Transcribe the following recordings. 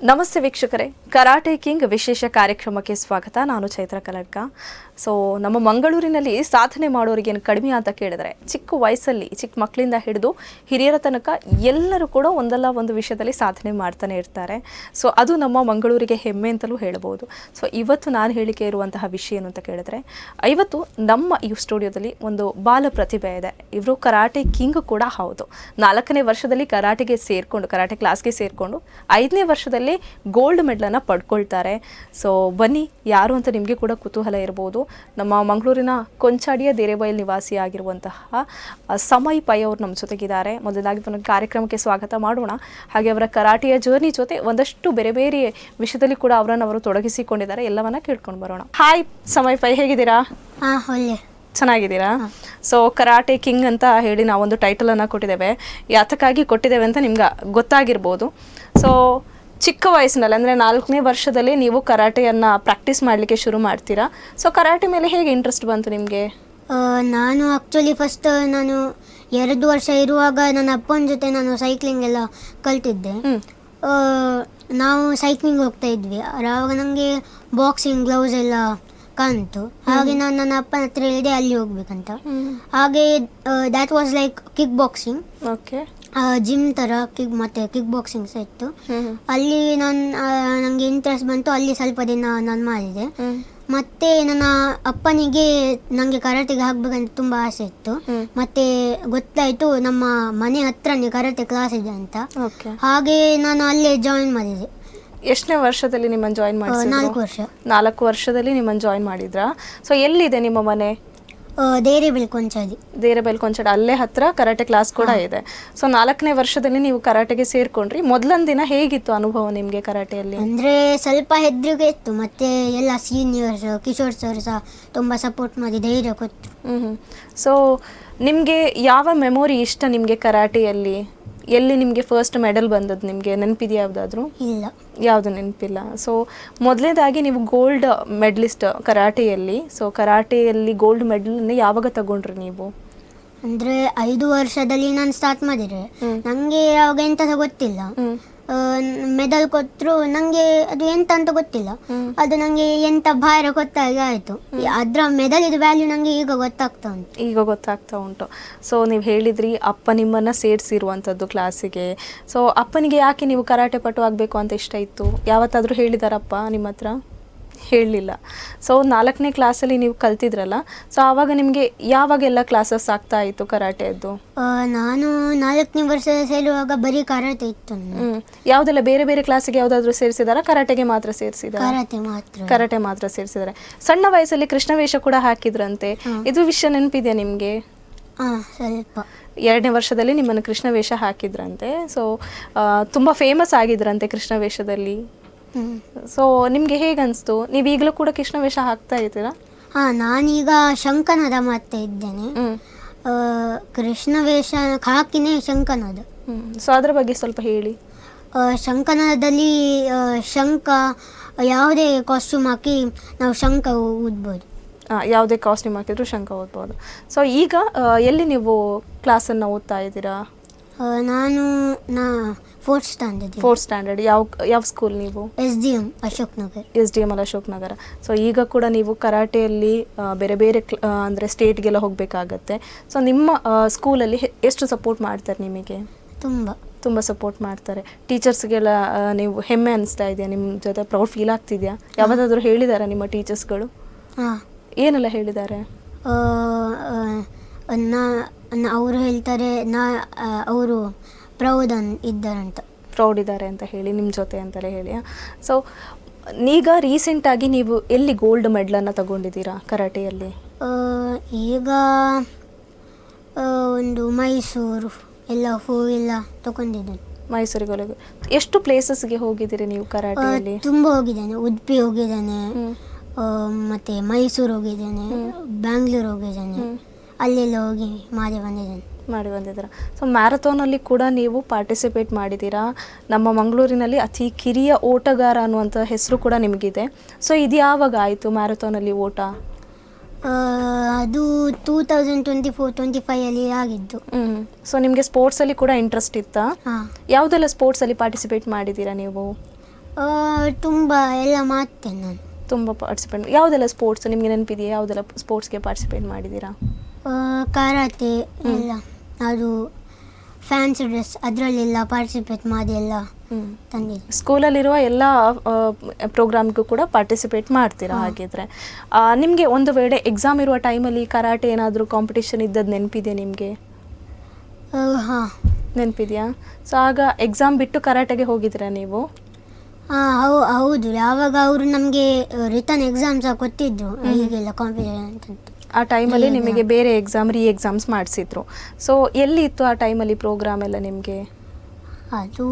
ನಮಸ್ತೆ ವೀಕ್ಷಕರೇ, karate king ವಿಶೇಷ ಕಾರ್ಯಕ್ರಮಕ್ಕೆ ಸ್ವಾಗತ. ನಾನು ಚೈತ್ರ ಕಲಡ್ಕ. ಸೊ ನಮ್ಮ ಮಂಗಳೂರಿನಲ್ಲಿ ಸಾಧನೆ ಮಾಡೋರಿಗೆ ಏನು ಕಡಿಮೆ ಅಂತ ಕೇಳಿದ್ರೆ, ಚಿಕ್ಕ ವಯಸ್ಸಲ್ಲಿ ಚಿಕ್ಕ ಮಕ್ಕಳಿಂದ ಹಿಡಿದು ಹಿರಿಯರ ತನಕ ಎಲ್ಲರೂ ಕೂಡ ಒಂದಲ್ಲ ಒಂದು ವಿಷಯದಲ್ಲಿ ಸಾಧನೆ ಮಾಡ್ತಾನೆ ಇರ್ತಾರೆ. ಸೊ ಅದು ನಮ್ಮ ಮಂಗಳೂರಿಗೆ ಹೆಮ್ಮೆ ಅಂತಲೂ ಹೇಳ್ಬೋದು. ಸೊ ಇವತ್ತು ನಾನು ಹೇಳಿಕೆ ಇರುವಂತಹ ವಿಷಯ ಏನು ಅಂತ ಕೇಳಿದ್ರೆ, ಇವತ್ತು ನಮ್ಮ ಈ ಸ್ಟುಡಿಯೋದಲ್ಲಿ ಒಂದು ಬಾಲ ಪ್ರತಿಭೆ ಇದೆ. ಇವರು ಕರಾಟೆ ಕಿಂಗ್ ಕೂಡ ಹೌದು. 4ನೇ ವರ್ಷದಲ್ಲಿ ಕರಾಟೆ ಕ್ಲಾಸ್ಗೆ ಸೇರಿಕೊಂಡು 5ನೇ ವರ್ಷದಲ್ಲಿ ಗೋಲ್ಡ್ ಮೆಡಲನ್ನು ಪಡ್ಕೊಳ್ತಾರೆ. ಸೊ ಬನ್ನಿ, ಯಾರು ಅಂತ ನಿಮಗೆ ಕೂಡ ಕುತೂಹಲ ಇರ್ಬೋದು. ನಮ್ಮ ಮಂಗಳೂರಿನ ಕೊಂಚಾಡಿಯ ದೇರೆಬೈಲ್ ನಿವಾಸಿ ಆಗಿರುವಂತಹ ಸಮಯ್ ಪೈ ಅವರು ನಮ್ಮ ಜೊತೆಗಿದ್ದಾರೆ. ಮೊದಲಾಗಿ ಕಾರ್ಯಕ್ರಮಕ್ಕೆ ಸ್ವಾಗತ ಮಾಡೋಣ. ಹಾಗೆ ಅವರ ಕರಾಟೆಯ ಜರ್ನಿ ಜೊತೆ ಒಂದಷ್ಟು ಬೇರೆ ಬೇರೆ ವಿಷಯದಲ್ಲಿ ಕೂಡ ಅವರು ತೊಡಗಿಸಿಕೊಂಡಿದ್ದಾರೆ. ಎಲ್ಲವನ್ನ ಕೇಳ್ಕೊಂಡು ಬರೋಣ. ಹಾಯ್ ಸಮಯ್ ಪೈ, ಹೇಗಿದ್ದೀರಾ? ಚೆನ್ನಾಗಿದ್ದೀರಾ? ಸೊ ಕರಾಟೆ ಕಿಂಗ್ ಅಂತ ಹೇಳಿ ನಾವೊಂದು ಟೈಟಲನ್ನು ಕೊಟ್ಟಿದ್ದೇವೆ. ಯಾತಕ್ಕಾಗಿ ಕೊಟ್ಟಿದ್ದೇವೆ ಅಂತ ನಿಮ್ಗೆ ಗೊತ್ತಾಗಿರ್ಬೋದು. ಸೊ ಚಿಕ್ಕ ವಯಸ್ಸಿನಲ್ಲಿ ಅಂದರೆ 4ನೇ ವರ್ಷದಲ್ಲಿ ನೀವು ಕರಾಟೆಯನ್ನು ಪ್ರಾಕ್ಟೀಸ್ ಮಾಡಲಿಕ್ಕೆ ಶುರು ಮಾಡ್ತೀರಾ. ಸೊ ಕರಾಟೆ ಮೇಲೆ ಹೇಗೆ ಇಂಟ್ರೆಸ್ಟ್ ಬಂತು ನಿಮಗೆ? ನಾನು ಆ್ಯಕ್ಚುಲಿ ಫಸ್ಟ್ ನಾನು 2 ವರ್ಷ ಇರುವಾಗ ನನ್ನ ಅಪ್ಪನ ಜೊತೆ ನಾನು ಸೈಕ್ಲಿಂಗ್ ಎಲ್ಲ ಕಲ್ತಿದ್ದೆ. ನಾವು ಸೈಕ್ಲಿಂಗ್ ಹೋಗ್ತಾ ಇದ್ವಿ. ಆವಾಗ ನನಗೆ ಬಾಕ್ಸಿಂಗ್ ಗ್ಲೌಸ್ ಎಲ್ಲ ಕಾಣ್ತು. ಹಾಗೆ ನಾನು ನನ್ನ ಅಪ್ಪನ ಹತ್ರ ಹೇಳಿದೆ ಅಲ್ಲಿ ಹೋಗ್ಬೇಕಂತ. ಹಾಗೆ that was like kick boxing. Okay. Gym ಥರ ಕಿಕ್ ಬಾಕ್ಸಿಂಗ್ ಸಹ ಇತ್ತು. ಅಲ್ಲಿ ನನಗೆ ಇಂಟ್ರೆಸ್ಟ್ ಬಂತು. ಅಲ್ಲಿ ಸ್ವಲ್ಪ ದಿನ ನಾನು ಮಾಡಿದೆ. ಮತ್ತೆ ನನ್ನ ಅಪ್ಪನಿಗೆ ನನಗೆ ಕರಾಟೆಗೆ ಹಾಕ್ಬೇಕಂತ ತುಂಬ ಆಸೆ ಇತ್ತು. ಮತ್ತೆ ಗೊತ್ತಾಯಿತು ನಮ್ಮ ಮನೆ ಹತ್ರನೇ ಕರಾಟೆ ಕ್ಲಾಸ್ ಇದೆ ಅಂತ. ಹಾಗೆ ನಾನು ಅಲ್ಲೇ ಜಾಯಿನ್ ಮಾಡಿದೆ. ಎಷ್ಟನೇ ವರ್ಷದಲ್ಲಿ ನಿಮ್ಮನ್ನು ಜಾಯಿನ್ ಮಾಡಿದ್ರು? 4 ವರ್ಷ. 4 ವರ್ಷದಲ್ಲಿ ನಿಮ್ಮನ್ನು ಜಾಯಿನ್ ಮಾಡಿದ್ರಾ? ಸೊ ಎಲ್ಲಿದೆ ನಿಮ್ಮ ಮನೆ? ದೇರೆಬೈಲ್ ಕೊಂಚಾಡಿ, ಅಲ್ಲೇ ಹತ್ರ ಕರಾಟೆ ಕ್ಲಾಸ್ ಕೂಡ ಇದೆ. ಸೊ 4ನೇ ವರ್ಷದಲ್ಲಿ ನೀವು ಕರಾಟೆಗೆ ಸೇರ್ಕೊಂಡ್ರಿ. ಮೊದಲನೇ ದಿನ ಹೇಗಿತ್ತು ಅನುಭವ ನಿಮಗೆ ಕರಾಟೆಯಲ್ಲಿ? ಅಂದರೆ ಸ್ವಲ್ಪ ಹೆದರಿಕೆ ಇತ್ತು. ಮತ್ತೆ ಎಲ್ಲ ಸೀನಿಯರ್ಸ್ ಕಿಶೋರ್ ಸರ್ ಸಹ ತುಂಬ ಸಪೋರ್ಟ್ ಮಾಡಿ ಧೈರ್ಯ ಕೊಟ್ಟರು. ಸೊ ನಿಮಗೆ ಯಾವ ಮೆಮೊರಿ ಇಷ್ಟ ನಿಮಗೆ ಕರಾಟೆಯಲ್ಲಿ? ಎಲ್ಲಿ ನಿಮಗೆ ಫಸ್ಟ್ ಮೆಡಲ್ ಬಂದದ್ದು ನಿಮಗೆ ನೆನಪಿದೆಯಾ? ಯಾವುದಾದ್ರೂ? ಇಲ್ಲ, ಯಾವುದು ನೆನಪಿಲ್ಲ. ಸೊ ಮೊದಲನೇದಾಗಿ ನೀವು ಗೋಲ್ಡ್ ಮೆಡಲಿಸ್ಟ್ ಕರಾಟೆಯಲ್ಲಿ. ಸೊ ಕರಾಟೆಯಲ್ಲಿ ಗೋಲ್ಡ್ ಮೆಡಲನ್ನು ಯಾವಾಗ ತಗೊಂಡ್ರಿ ನೀವು? ಅಂದರೆ 5 ವರ್ಷದಲ್ಲಿ ನಾನು ಸ್ಟಾರ್ಟ್ ಮಾಡಿದೆ. ನನಗೆ ಆವಾಗ ಎಂತ ಸಹ ಗೊತ್ತಿಲ್ಲ. ಮೆಡಲ್ ಕೊಟ್ಟರು. ನನಗೆ ಅದು ಎಂತ ಅಂತ ಗೊತ್ತಿಲ್ಲ. ಅದು ನನಗೆ ಎಂತ ಭಾರ ಗೊತ್ತಾಗಿ ಆಯಿತು. ಅದರ ಮೆಡಲಿದು ವ್ಯಾಲ್ಯೂ ನನಗೆ ಈಗ ಗೊತ್ತಾಗ್ತಾ ಉಂಟು. ಸೊ ನೀವು ಹೇಳಿದ್ರಿ ಅಪ್ಪ ನಿಮ್ಮನ್ನು ಸೇರಿಸಿರುವಂಥದ್ದು ಕ್ಲಾಸಿಗೆ. ಸೊ ಅಪ್ಪನಿಗೆ ಯಾಕೆ ನೀವು ಕರಾಟೆ ಪಟು ಆಗಬೇಕು ಅಂತ ಇಷ್ಟ ಇತ್ತು? ಯಾವತ್ತಾದರೂ ಹೇಳಿದಾರಪ್ಪ ನಿಮ್ಮ ಹತ್ರ? ಹೇಳಲಿಲ್ಲ. ಸೊ 4ನೇ ಕ್ಲಾಸಲ್ಲಿ ನೀವು ಕಲ್ತಿದ್ರಲ್ಲ, ಸೊ ಆವಾಗ ನಿಮಗೆ ಯಾವಾಗೆಲ್ಲ ಕ್ಲಾಸಸ್ ಆಗ್ತಾ ಇತ್ತು ಕರಾಟೆದ್ದು? ನಾನು 4ನೇ ವರ್ಷ ಸೇರುವಾಗ ಬರೀ ಕರಾಟೆ ಇತ್ತು. ಯಾವುದೆಲ್ಲ ಬೇರೆ ಬೇರೆ ಕ್ಲಾಸಿಗೆ ಯಾವುದಾದ್ರೂ ಸೇರಿಸಿದಾರ? ಕರಾಟೆಗೆ ಮಾತ್ರ ಸೇರಿಸಿದಾರ? ಕರಾಟೆ ಮಾತ್ರ ಸೇರಿಸಿದ್ದಾರೆ. ಸಣ್ಣ ವಯಸ್ಸಲ್ಲಿ ಕೃಷ್ಣವೇಷ ಕೂಡ ಹಾಕಿದ್ರಂತೆ, ಇದು ವಿಷಯ ನೆನಪಿದೆಯಾ ನಿಮಗೆ? ಸ್ವಲ್ಪ. 2ನೇ ವರ್ಷದಲ್ಲಿ ನಿಮ್ಮನ್ನು ಕೃಷ್ಣವೇಷ ಹಾಕಿದ್ರಂತೆ. ಸೊ ತುಂಬ ಫೇಮಸ್ ಆಗಿದ್ರಂತೆ ಕೃಷ್ಣವೇಷದಲ್ಲಿ. ಸೊ ನಿಮಗೆ ಹೇಗೆ ಅನಿಸ್ತು? ನೀವು ಈಗಲೂ ಕೂಡ ಕೃಷ್ಣವೇಷ ಹಾಕ್ತಾ ಇದ್ದೀರಾ? ನಾನೀಗ ಶಂಕನಾದ ಮಾಡ್ತಾ ಇದ್ದೇನೆ. ಕೃಷ್ಣವೇಷ ಹಾಕಿನೇ ಶಂಕನಾದ. ಸೊ ಅದರ ಬಗ್ಗೆ ಸ್ವಲ್ಪ ಹೇಳಿ. ಶಂಕನಾದದಲ್ಲಿ ಶಂಕ ಯಾವುದೇ ಕಾಸ್ಟ್ಯೂಮ್ ಹಾಕಿ ನಾವು ಶಂಕ ಊದ್ಬೋದು. ಯಾವುದೇ ಕಾಸ್ಟ್ಯೂಮ್ ಹಾಕಿದ್ರು ಶಂಕ ಓದ್ಬೋದು. ಸೊ ಈಗ ಎಲ್ಲಿ ನೀವು ಕ್ಲಾಸನ್ನು ಓದ್ತಾ ಇದ್ದೀರಾ? ನಾನು 4th ಸ್ಟ್ಯಾಂಡರ್ಡ್. ಯಾವ ಸ್ಕೂಲ್ ನೀವು? SDM ಅಶೋಕ್ ನಗರ. ಸೊ ಈಗ ಕೂಡ ನೀವು ಕರಾಟೆಯಲ್ಲಿ ಬೇರೆ ಬೇರೆ ಅಂದರೆ ಸ್ಟೇಟ್ಗೆಲ್ಲ ಹೋಗಬೇಕಾಗತ್ತೆ. ಸೊ ನಿಮ್ಮ ಸ್ಕೂಲಲ್ಲಿ ಎಷ್ಟು ಸಪೋರ್ಟ್ ಮಾಡ್ತಾರೆ ನಿಮಗೆ? ತುಂಬ ಸಪೋರ್ಟ್ ಮಾಡ್ತಾರೆ. ಟೀಚರ್ಸ್ಗೆಲ್ಲ ನೀವು ಹೆಮ್ಮೆ ಅನಿಸ್ತಾ ಇದೆಯಾ? ನಿಮ್ಮ ಜೊತೆ ಪ್ರೌಡ್ ಫೀಲ್ ಆಗ್ತಿದೆಯಾ? ಯಾವ್ದಾದ್ರು ಹೇಳಿದಾರಾ ನಿಮ್ಮ ಟೀಚರ್ಸ್ಗಳು? ಏನೆಲ್ಲ ಹೇಳಿದ್ದಾರೆ? ಅವರು ಹೇಳ್ತಾರೆ ಅವರು ಪ್ರೌಡ್ ಇದ್ದಾರೆ ಅಂತ ಹೇಳಿ, ನಿಮ್ಮ ಜೊತೆ ಅಂತಲೇ ಹೇಳಿ. ಸೊ ಈಗ ರೀಸೆಂಟಾಗಿ ನೀವು ಎಲ್ಲಿ ಗೋಲ್ಡ್ ಮೆಡಲನ್ನು ತಗೊಂಡಿದ್ದೀರಾ ಕರಾಟೆಯಲ್ಲಿ? ಈಗ ಒಂದು ಮೈಸೂರು ಎಲ್ಲ ತಗೊಂಡಿದ್ದೇನೆ. ಮೈಸೂರಿಗೆ ಎಷ್ಟು ಪ್ಲೇಸಸ್ಗೆ ಹೋಗಿದ್ದೀರಿ ನೀವು ಕರಾಟೆಯಲ್ಲಿ? ತುಂಬ ಹೋಗಿದ್ದೇನೆ. ಉಡುಪಿ ಹೋಗಿದ್ದೇನೆ, ಮತ್ತು ಮೈಸೂರು ಹೋಗಿದ್ದೇನೆ, ಬ್ಯಾಂಗ್ಳೂರು ಹೋಗಿದ್ದೇನೆ. ಅಲ್ಲೆಲ್ಲ ಹೋಗಿ ಮಾಡಿ ಬಂದಿದ್ದೀರಾ. ಸೊ ಮ್ಯಾರಥಾನಲ್ಲಿ ಕೂಡ ನೀವು ಪಾರ್ಟಿಸಿಪೇಟ್ ಮಾಡಿದ್ದೀರಾ. ನಮ್ಮ ಮಂಗಳೂರಿನಲ್ಲಿ ಅತಿ ಕಿರಿಯ ಓಟಗಾರ ಅನ್ನುವಂಥ ಹೆಸರು ಕೂಡ ನಿಮಗಿದೆ. ಸೊ ಇದು ಯಾವಾಗ ಆಯಿತು ಮ್ಯಾರಥಾನಲ್ಲಿ ಓಟ? ಅದು 2024-25 ಆಗಿದ್ದು. ಸೊ ನಿಮಗೆ ಸ್ಪೋರ್ಟ್ಸಲ್ಲಿ ಕೂಡ ಇಂಟ್ರೆಸ್ಟ್ ಇತ್ತಾ? ಯಾವುದೆಲ್ಲ ಸ್ಪೋರ್ಟ್ಸಲ್ಲಿ ಪಾರ್ಟಿಸಿಪೇಟ್ ಮಾಡಿದ್ದೀರಾ ನೀವು? ತುಂಬ ಎಲ್ಲ ಮಾಡ್ತೇನೆ ನಾನು. ತುಂಬ ಪಾರ್ಟಿಸಿಪೇಟ್ ಯಾವುದೆಲ್ಲ ಸ್ಪೋರ್ಟ್ಸ್ ನಿಮಗೆ ನೆನಪಿದೆಯಾ? ಯಾವುದೆಲ್ಲ ಸ್ಪೋರ್ಟ್ಸ್ಗೆ ಪಾರ್ಟಿಸಿಪೇಟ್ ಮಾಡಿದ್ದೀರಾ? ಕರಾಟೆ ಎಲ್ಲ, ಅದು ಫ್ಯಾನ್ಸಿ ಡ್ರೆಸ್ ಅದರಲ್ಲೆಲ್ಲ ಪಾರ್ಟಿಸಿಪೇಟ್ ಮಾಡಿ ಎಲ್ಲ ತಂದಿದ್ದೆ. ಸ್ಕೂಲಲ್ಲಿರುವ ಎಲ್ಲ ಪ್ರೋಗ್ರಾಮ್ಗೂ ಕೂಡ ಪಾರ್ಟಿಸಿಪೇಟ್ ಮಾಡ್ತೀರಾ ಹಾಗಿದ್ರೆ? ನಿಮಗೆ ಒಂದು ವೇಳೆ ಎಕ್ಸಾಮ್ ಇರುವ ಟೈಮಲ್ಲಿ ಕರಾಟೆ ಏನಾದರೂ ಕಾಂಪಿಟೇಷನ್ ಇದ್ದದ್ದು ನೆನಪಿದೆಯಾ ನಿಮಗೆ? ಹಾಂ, ನೆನಪಿದೆಯಾ? ಸೊ ಆಗ ಎಕ್ಸಾಮ್ ಬಿಟ್ಟು ಕರಾಟೆಗೆ ಹೋಗಿದ್ದೀರಾ ನೀವು? ಹೌದು. ಯಾವಾಗ ಅವರು ನಮಗೆ ರಿಟರ್ನ್ ಎಕ್ಸಾಮ್ ಸಹ ಕೊಟ್ಟಿದ್ರು, ಹೀಗೆಲ್ಲ ಕಾಂಪಿಟೇಷನ್ ಅಂತ. ಆ ಟೈಮಲ್ಲಿ ನಿಮಗೆ ಬೇರೆ ಎಕ್ಸಾಮ್ ಎಕ್ಸಾಮ್ಸ್ ಮಾಡಿಸಿದ್ರು. ಸೊ ಎಲ್ಲಿ ಇತ್ತು ಆ ಟೈಮಲ್ಲಿ ಪ್ರೋಗ್ರಾಮ್ ಎಲ್ಲ ನಿಮಗೆ? ಅದು